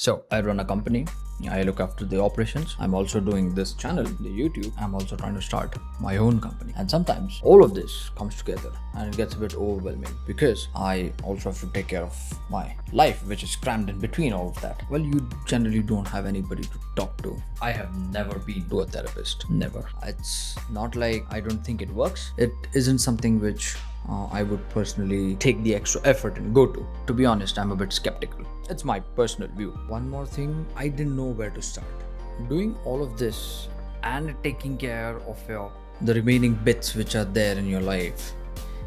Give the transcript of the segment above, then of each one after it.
So I run a company. I look after the operations. I'm also doing this channel, the YouTube. I'm also trying to start my own company. And sometimes all of this comes together and it gets a bit overwhelming because I also have to take care of my life, which is crammed in between all of that. Well, you generally don't have anybody to talk to. I have never been to a therapist. Never. It's not like I don't think it works. It isn't something which I would personally take the extra effort and go to. To be honest, I'm a bit skeptical. It's my personal view. One more thing, I didn't know where to start. Doing all of this and taking care of the remaining bits which are there in your life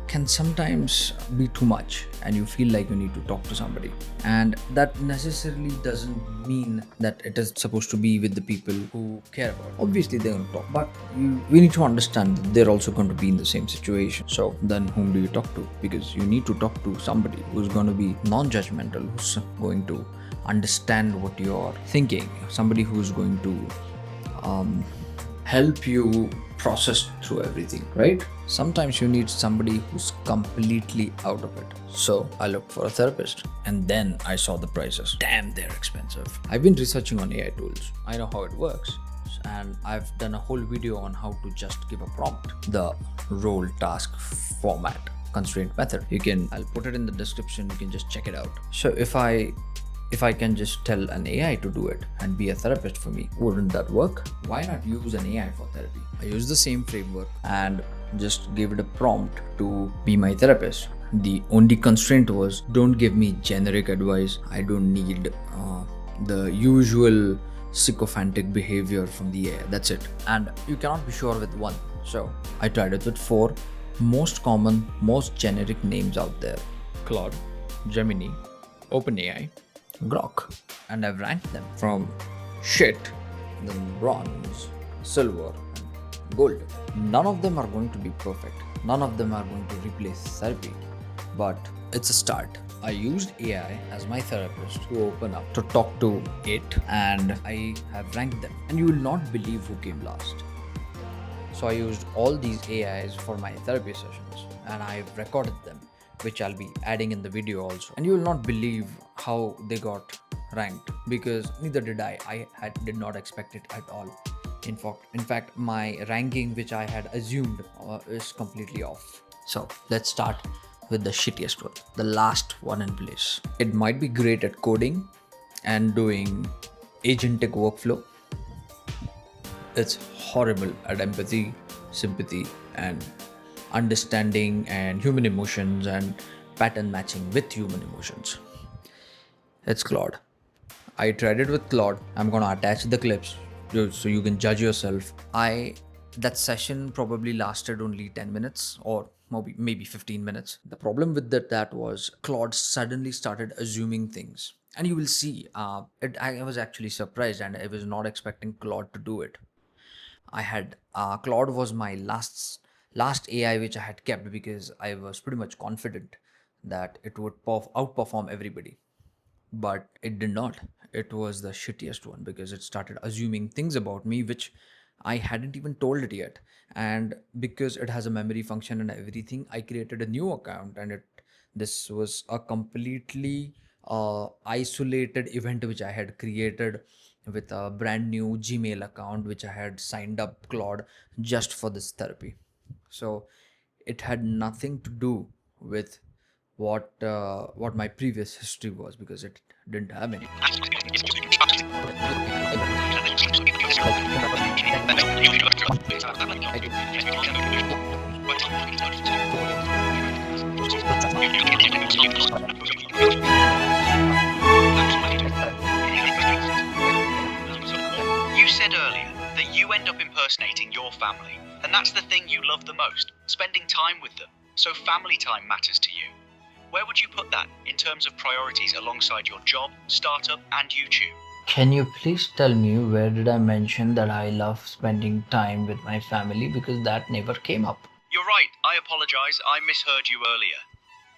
can sometimes be too much and you feel like you need to talk to somebody, and that necessarily doesn't mean that it is supposed to be with the people who care about it. Obviously they're going to talk, but we need to understand that they're also going to be in the same situation. So then whom do you talk to? Because you need to talk to somebody who's going to be non-judgmental, who's going to understand what you're thinking, somebody who's going to help you process through everything, right? Sometimes you need somebody who's completely out of it. So I looked for a therapist and then I saw the prices. Damn, they're expensive. I've been researching on AI tools. I know how it works, and I've done a whole video on how to just give a prompt, the role task format constraint method. I'll put it in the description, you can just check it out. So if I can just tell an AI to do it and be a therapist for me, wouldn't that work? Why not use an AI for therapy? I use the same framework and just gave it a prompt to be my therapist. The only constraint was, don't give me generic advice. I don't need the usual sycophantic behavior from the AI. That's it. And you cannot be sure with one. So I tried it with 4 most common, most generic names out there: Claude, Gemini, OpenAI, Grok, and I've ranked them from shit, then bronze, silver, and gold. None of them are going to be perfect. None of them are going to replace therapy, but it's a start. I used AI as my therapist to open up, to talk to it, and I have ranked them. And you will not believe who came last. So I used all these AIs for my therapy sessions and I've recorded them, which I'll be adding in the video also. And you will not believe how they got ranked, because neither did I. Did not expect it at all. In fact, my ranking, which I had assumed, is completely off. So let's start with the shittiest one, the last one in place. It might be great at coding and doing agentic workflow. It's horrible at empathy, sympathy, and understanding and human emotions and pattern matching with human emotions. It's Claude. I tried it with Claude. I'm gonna attach the clips so you can judge yourself. That session probably lasted only 10 minutes or maybe 15 minutes. The problem with that was Claude suddenly started assuming things. And you will see, I was actually surprised and I was not expecting Claude to do it. Claude was my last AI which I had kept because I was pretty much confident that it would outperform everybody, but it did not. It was the shittiest one because it started assuming things about me which I hadn't even told it yet. And because it has a memory function and everything, I created a new account, and this was a completely isolated event which I had created with a brand new Gmail account which I had signed up Claude just for this therapy. So it had nothing to do with what my previous history was, because it didn't have any. You said earlier that you end up impersonating your family, and that's the thing you love the most, spending time with them. So family time matters to you. Where would you put that in terms of priorities alongside your job, startup, and YouTube? Can you please tell me where did I mention that I love spending time with my family, because that never came up. You're right, I apologize, I misheard you earlier.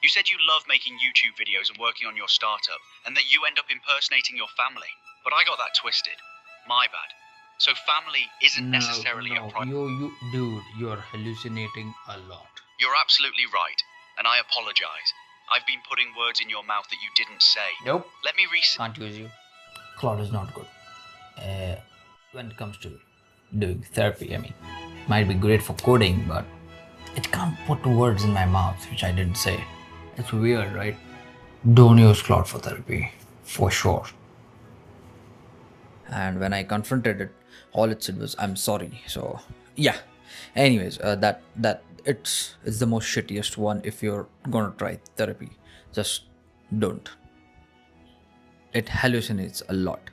You said you love making YouTube videos and working on your startup, and that you end up impersonating your family. But I got that twisted. My bad. So family isn't necessarily a priority. Dude, you're hallucinating a lot. You're absolutely right, and I apologize. I've been putting words in your mouth that you didn't say. Nope. Let me Can't use you. Claude is not good when it comes to doing therapy. I mean, might be great for coding, but it can't put words in my mouth which I didn't say. It's weird, right? Don't use Claude for therapy, for sure. And when I confronted it, all it said was, "I'm sorry." So yeah. Anyways, that it's the most shittiest one if you're gonna try therapy. Just don't. It hallucinates a lot.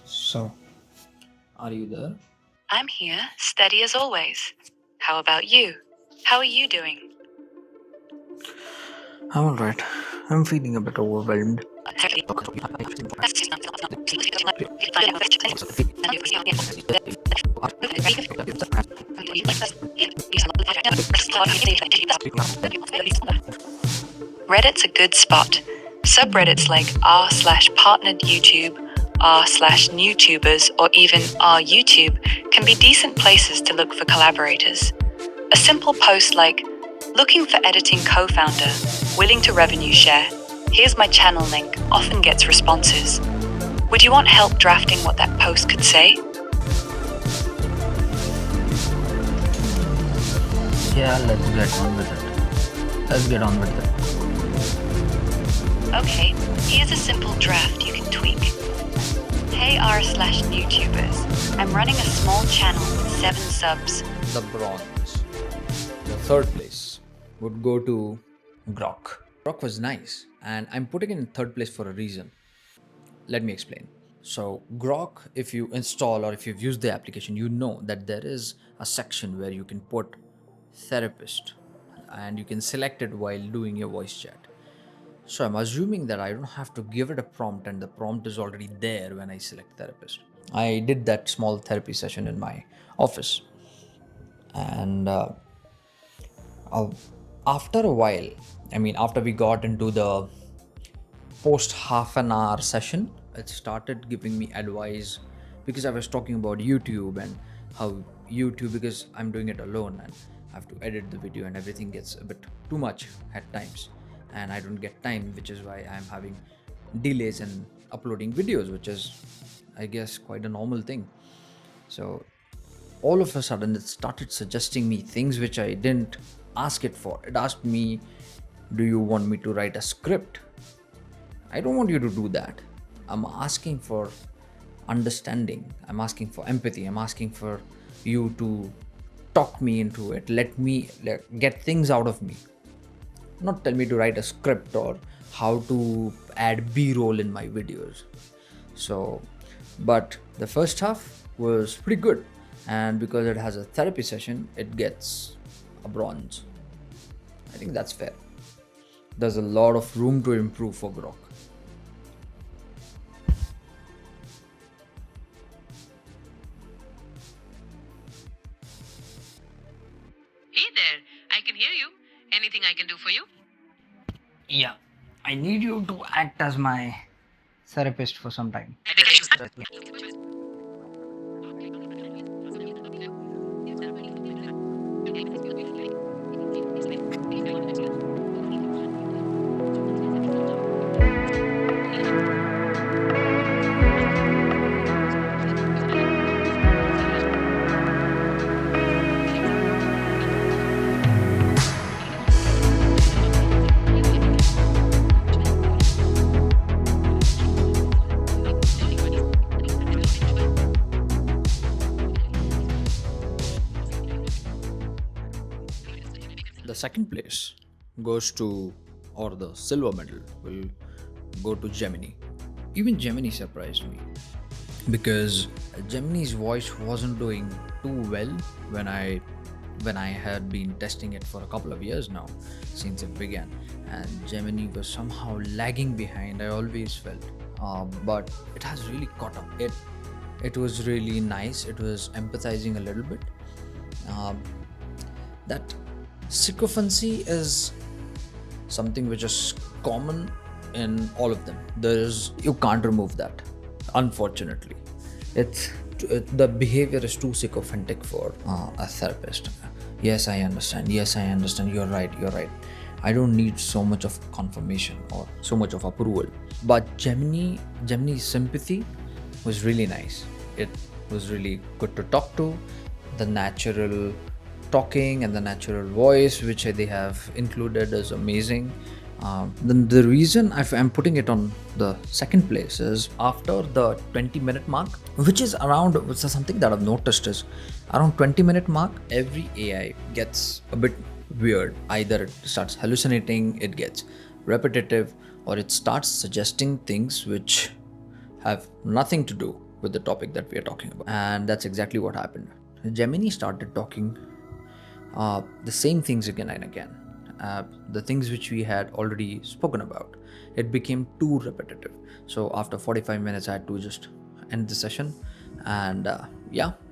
So, are you there? I'm here, steady as always. How about you? How are you doing? I'm alright. I'm feeling a bit overwhelmed. Reddit's a good spot. Subreddits like r/partnered YouTube, r/newtubers, or even r/YouTube can be decent places to look for collaborators. A simple post like, looking for editing co-founder, willing to revenue share, here's my channel link, often gets responses. Would you want help drafting what that post could say? Yeah, let's get on with it. Let's get on with it. Okay, here's a simple draft you can tweak. Hey r/newtubers, I'm running a small channel with 7 subs. The bronze. The third place would go to Grok. Grok was nice, and I'm putting it in third place for a reason. Let me explain. So, Grok, if you install or if you've used the application, you know that there is a section where you can put therapist and you can select it while doing your voice chat. So, I'm assuming that I don't have to give it a prompt and the prompt is already there when I select therapist. I did that small therapy session in my office, and uh, after a while, I mean, after we got into the post half an hour session, it started giving me advice because I was talking about YouTube and how YouTube, because I'm doing it alone and I have to edit the video and everything gets a bit too much at times, and I don't get time, which is why I'm having delays in uploading videos, which is, I guess, quite a normal thing. So all of a sudden it started suggesting me things which I didn't ask it for. It asked me, do you want me to write a script? I don't want you to do that. I'm asking for understanding. I'm asking for empathy. I'm asking for you to talk me into it. Let me get things out of me. Not tell me to write a script or how to add B-roll in my videos. So, but the first half was pretty good. And because it has a therapy session, it gets a bronze. I think that's fair. There's a lot of room to improve for Grok. Hey there, I can hear you. Anything I can do for you? Yeah, I need you to act as my therapist for some time. The second place goes to, or the silver medal will go to Gemini. Even Gemini surprised me because Gemini's voice wasn't doing too well when I had been testing it for a couple of years now since it began, and Gemini was somehow lagging behind. I always felt, but it has really caught up. It was really nice. It was empathizing a little bit. That sycophancy is something which is common in all of them. You can't remove that, unfortunately. The behavior is too sycophantic for a therapist. Yes, I understand. You're right. I don't need so much of confirmation or so much of approval. But Gemini's sympathy was really nice. It was really good to talk to. The natural talking and the natural voice which they have included is amazing. Then the reason I'm putting it on the second place is after the 20-minute mark, which is something that I've noticed is around 20-minute mark, every AI gets a bit weird. Either it starts hallucinating, it gets repetitive, or it starts suggesting things which have nothing to do with the topic that we are talking about. And that's exactly what happened. Gemini started talking the same things again and again. The things which we had already spoken about, it became too repetitive. So after 45 minutes, I had to just end the session. And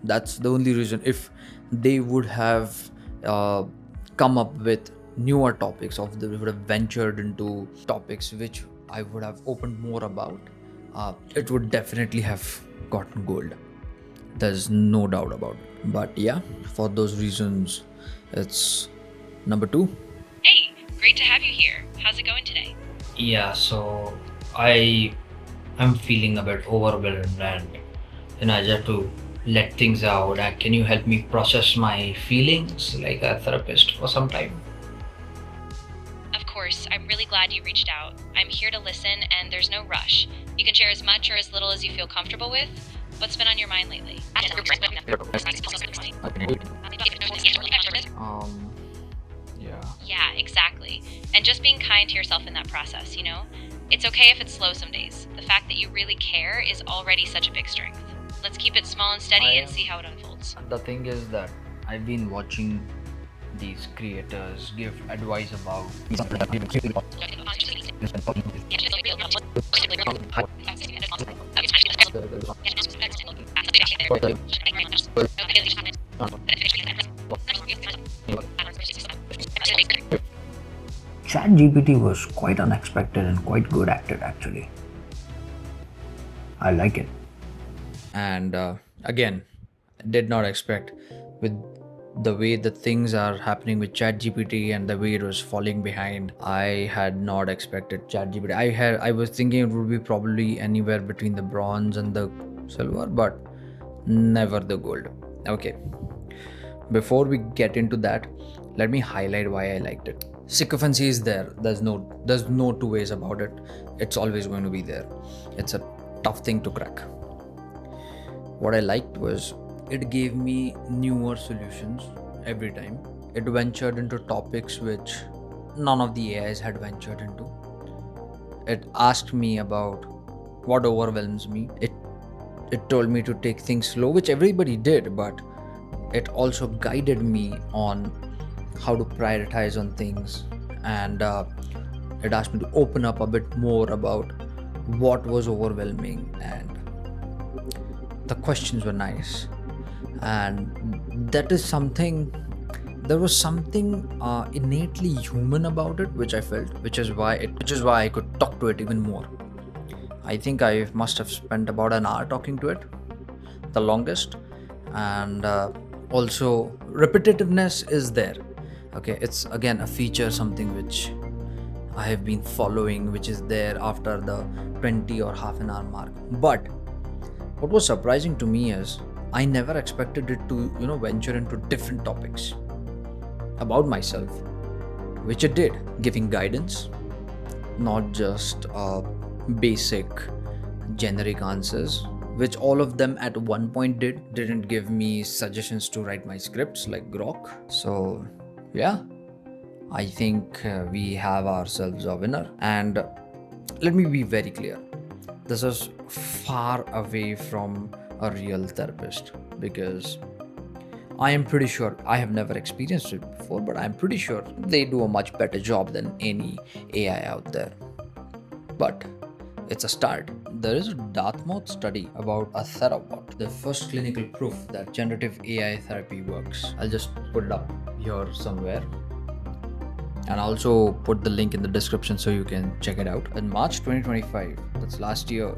that's the only reason. If they would have come up with newer topics, or they would have ventured into topics which I would have opened more about, it would definitely have gotten gold. There's no doubt about it. But yeah, for those reasons, it's number 2. Hey, great to have you here. How's it going today? Yeah, so I am feeling a bit overwhelmed, and I just have to let things out. Can you help me process my feelings like a therapist for some time? Of course, I'm really glad you reached out. I'm here to listen, and there's no rush. You can share as much or as little as you feel comfortable with. What's been on your mind lately? Yeah, exactly. And just being kind to yourself in that process, you know? It's okay if it's slow some days. The fact that you really care is already such a big strength. Let's keep it small and steady and see how it unfolds. The thing is that I've been watching these creators give advice about ChatGPT was quite unexpected and quite good at it, actually. I like it. And again, did not expect, with the way the things are happening with ChatGPT and the way it was falling behind, I had not expected ChatGPT. I was thinking it would be probably anywhere between the bronze and the silver, but never the gold. Okay. Before we get into that, let me highlight why I liked it. Sycophancy is there. There's no two ways about it. It's always going to be there. It's a tough thing to crack. What I liked was it gave me newer solutions every time. It ventured into topics which none of the AIs had ventured into. It asked me about what overwhelms me. It told me to take things slow, which everybody did, but it also guided me on how to prioritize on things, and it asked me to open up a bit more about what was overwhelming, and the questions were nice. And that is something, there was something innately human about it, which I felt, which is why I could talk to it even more. I think I must have spent about an hour talking to it, the longest. And also repetitiveness is there. Okay, it's again a feature, something which I have been following, which is there after the 20 or half an hour mark. But what was surprising to me is I never expected it to, venture into different topics about myself, which it did, giving guidance, not just basic generic answers, which all of them at one point didn't give me suggestions to write my scripts like Grok. So yeah, I think we have ourselves a winner. And let me be very clear, this is far away from a real therapist, because I am pretty sure, I have never experienced it before, but I'm pretty sure they do a much better job than any AI out there. But it's a start. There is a Dartmouth study about a therabot, the first clinical proof that generative AI therapy works. I'll just put it up here somewhere, and I'll also put the link in the description so you can check it out. In March 2025, that's last year,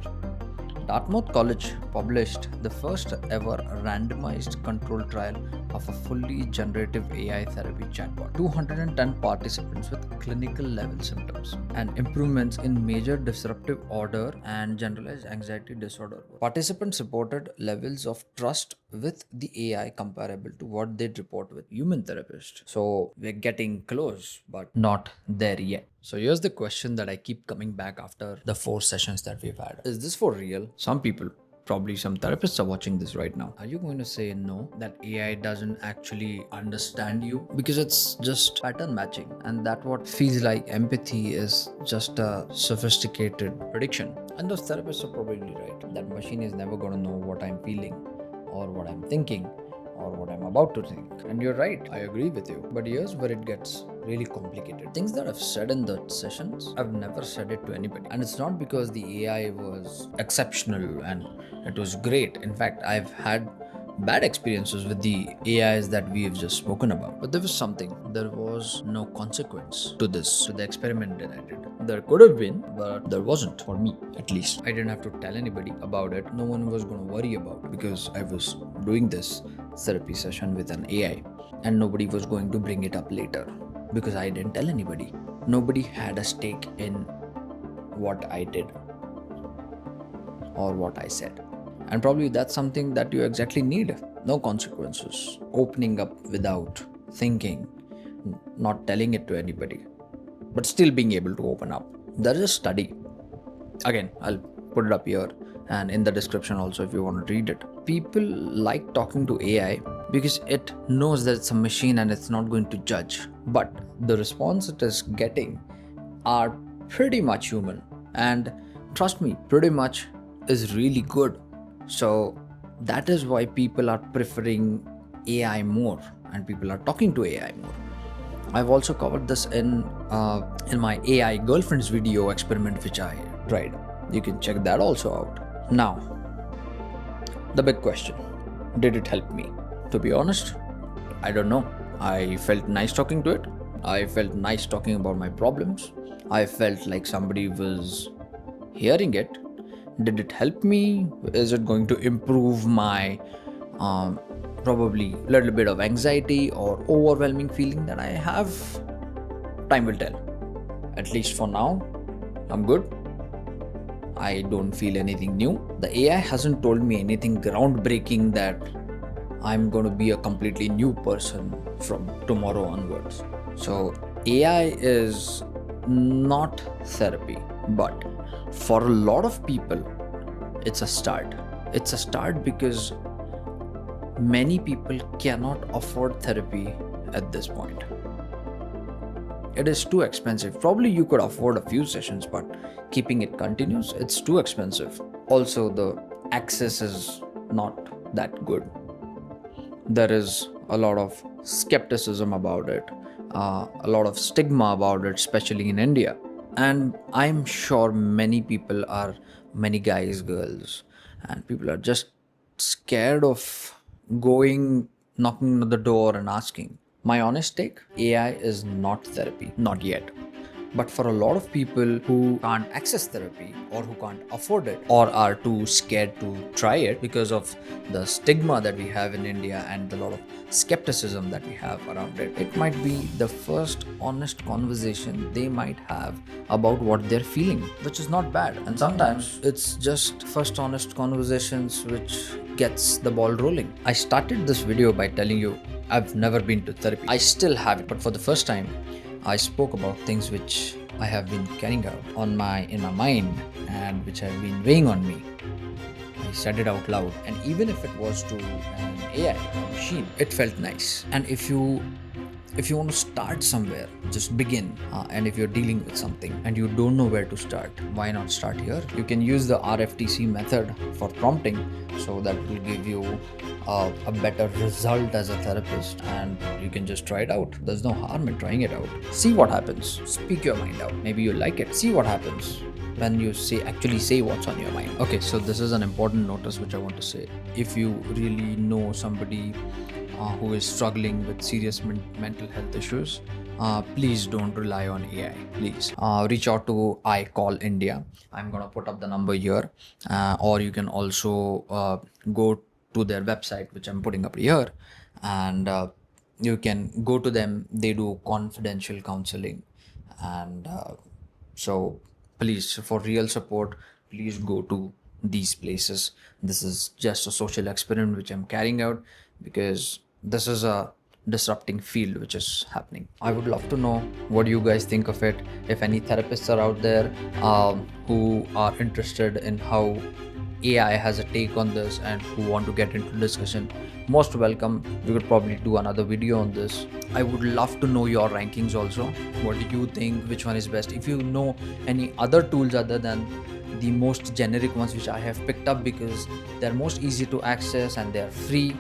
Dartmouth College published the first ever randomized control trial of a fully generative AI therapy chatbot. 210 participants with clinical level symptoms and improvements in major disruptive order and generalized anxiety disorder. Participants reported levels of trust with the AI comparable to what they'd report with human therapists. So we're getting close, but not there yet. So here's the question that I keep coming back after the 4 sessions that we've had. Is this for real? Some people, probably some therapists, are watching this right now. Are you going to say no, that AI doesn't actually understand you? Because it's just pattern matching, and that what feels like empathy is just a sophisticated prediction. And those therapists are probably right. That machine is never going to know what I'm feeling or what I'm thinking or what I'm about to think. And you're right, I agree with you. But here's where it gets really complicated. Things that I've said in the sessions, I've never said it to anybody. And it's not because the AI was exceptional and it was great. In fact, I've had bad experiences with the AIs that we've just spoken about. But there was something. There was no consequence to this, to the experiment that I did. There could have been, but there wasn't, for me at least. I didn't have to tell anybody about it. No one was going to worry about it because I was doing this therapy session with an AI, and nobody was going to bring it up later because I didn't tell anybody. Nobody had a stake in what I did or what I said. And probably that's something that you exactly need. No consequences. Opening up without thinking, not telling it to anybody, but still being able to open up. There is a study. Again, I'll put it up here and in the description also if you want to read it. People like talking to AI because it knows that it's a machine and it's not going to judge. But the response it is getting are pretty much human. And trust me, pretty much is really good. So that is why people are preferring AI more and people are talking to AI more. I've also covered this in my AI girlfriends video experiment which I tried. You can check that also out. Now, the big question, did it help me? To be honest, I don't know. I felt nice talking to it. I felt nice talking about my problems. I felt like somebody was hearing it. Did it help me? Is it going to improve my probably a little bit of anxiety or overwhelming feeling that I have? Time will tell. At least for now, I'm good. I don't feel anything new. The AI hasn't told me anything groundbreaking that I'm going to be a completely new person from tomorrow onwards. So AI is not therapy, but for a lot of people, it's a start. It's a start because many people cannot afford therapy at this point. It is too expensive. Probably you could afford a few sessions, but keeping it continuous, it's too expensive. Also, the access is not that good. There is a lot of skepticism about it, a lot of stigma about it, especially in India. And I'm sure many guys, girls, and people are just scared of knocking on the door and asking. My honest take, AI is not therapy, not yet. But for a lot of people who can't access therapy or who can't afford it or are too scared to try it because of the stigma that we have in India and a lot of skepticism that we have around it, it might be the first honest conversation they might have about what they're feeling, which is not bad. And sometimes it's just first honest conversations which gets the ball rolling. I started this video by telling you I've never been to therapy. I still haven't, but for the first time, I spoke about things which I have been carrying out in my mind and which have been weighing on me. I said it out loud, and even if it was to an AI, a machine, it felt nice. And if you want to start somewhere, just begin. And if you're dealing with something and you don't know where to start, why not start here? You can use the RTFC method for prompting, so that will give you a better result as a therapist, and you can just try it out. There's no harm in trying it out. See what happens. Speak your mind out. Maybe you like it. See what happens when you actually say what's on your mind. Okay, so this is an important notice which I want to say. If you really know somebody who is struggling with serious mental health issues, please don't rely on AI. Please reach out to iCall India. I'm gonna put up the number here, or you can also go to their website, which I'm putting up here, and you can go to them. They do confidential counseling, and so please, for real support, please go to these places. This is just a social experiment which I'm carrying out, because this is a disrupting field which is happening. I would love to know what you guys think of it. If any therapists are out there who are interested in how AI has a take on this and who want to get into discussion, most welcome. We could probably do another video on this. I would love to know your rankings also. What do you think? Which one is best? If you know any other tools other than the most generic ones which I have picked up, because they're most easy to access and they're free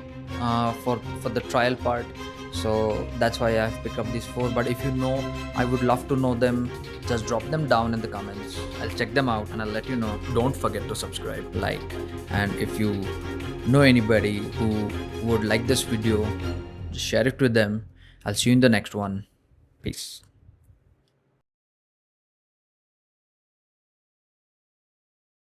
for the trial part, so that's why I have picked up these 4. But if you know, I would love to know them. Just drop them down in the comments. I'll check them out and I'll let you know. Don't forget to subscribe, like, and if you know anybody who would like this video, just share it with them. I'll see you in the next one. Peace.